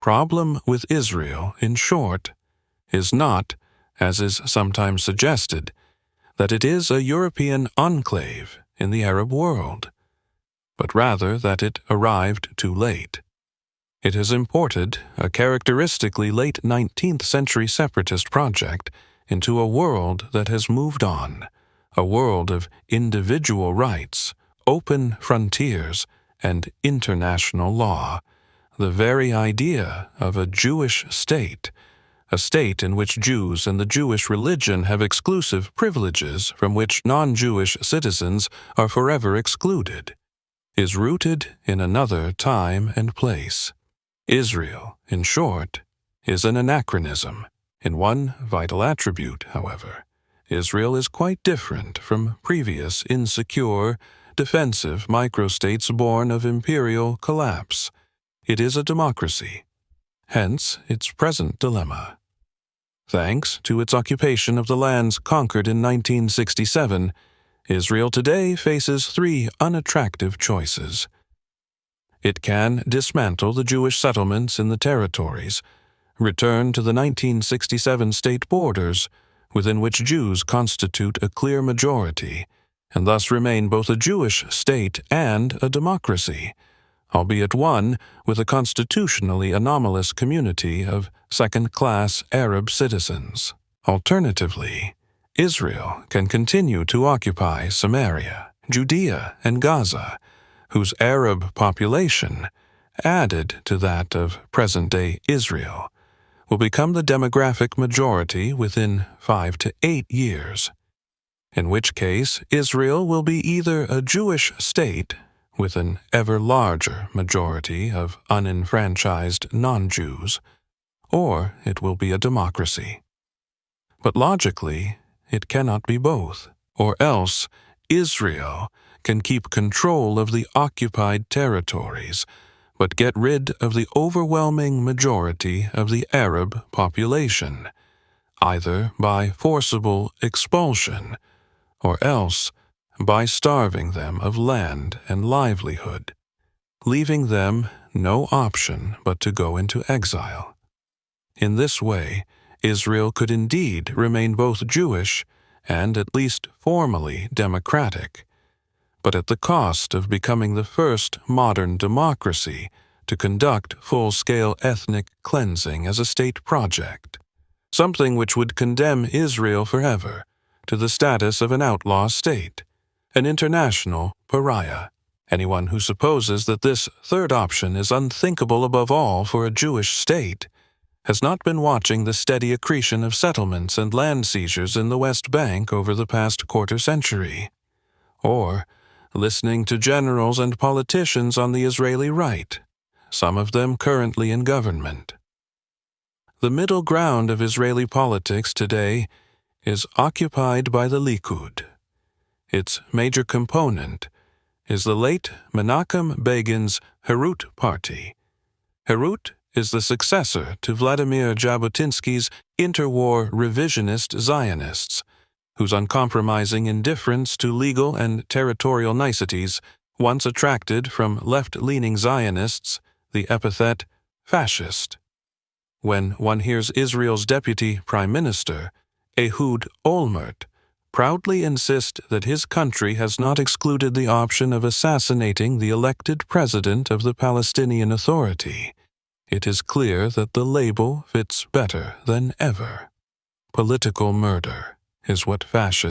problem with Israel, in short, is not, as is sometimes suggested, that it is a European enclave in the Arab world, but rather that it arrived too late. It has imported a characteristically late 19th century separatist project into a world that has moved on, a world of individual rights, open frontiers, and international law, the very idea of a Jewish state, a state in which Jews and the Jewish religion have exclusive privileges from which non-Jewish citizens are forever excluded, is rooted in another time and place. Israel, in short, is an anachronism. In one vital attribute, however, Israel is quite different from previous insecure, defensive microstates born of imperial collapse. It is a democracy, hence its present dilemma. Thanks to its occupation of the lands conquered in 1967, Israel today faces three unattractive choices. It can dismantle the Jewish settlements in the territories, return to the 1967 state borders, within which Jews constitute a clear majority, and thus remain both a Jewish state and a democracy, albeit one with a constitutionally anomalous community of second-class Arab citizens. Alternatively, Israel can continue to occupy Samaria, Judea, and Gaza, whose Arab population, added to that of present-day Israel, will become the demographic majority within 5 to 8 years, in which case Israel will be either a Jewish state with an ever larger majority of unenfranchised non-Jews, or it will be a democracy. But logically, it cannot be both, or else Israel can keep control of the occupied territories, but get rid of the overwhelming majority of the Arab population, either by forcible expulsion, or else by starving them of land and livelihood, leaving them no option but to go into exile. In this way, Israel could indeed remain both Jewish and at least formally democratic, but at the cost of becoming the first modern democracy to conduct full-scale ethnic cleansing as a state project, something which would condemn Israel forever to the status of an outlaw state, an international pariah. Anyone who supposes that this third option is unthinkable above all for a Jewish state has not been watching the steady accretion of settlements and land seizures in the West Bank over the past quarter-century, or listening to generals and politicians on the Israeli right, some of them currently in government. The middle ground of Israeli politics today is occupied by the Likud. Its major component is the late Menachem Begin's Herut party. Herut is the successor to Vladimir Jabotinsky's interwar revisionist Zionists, whose uncompromising indifference to legal and territorial niceties once attracted from left-leaning Zionists the epithet fascist. When one hears Israel's deputy prime minister, Ehud Olmert, proudly insist that his country has not excluded the option of assassinating the elected president of the Palestinian Authority, it is clear that the label fits better than ever. Political murder is what fascists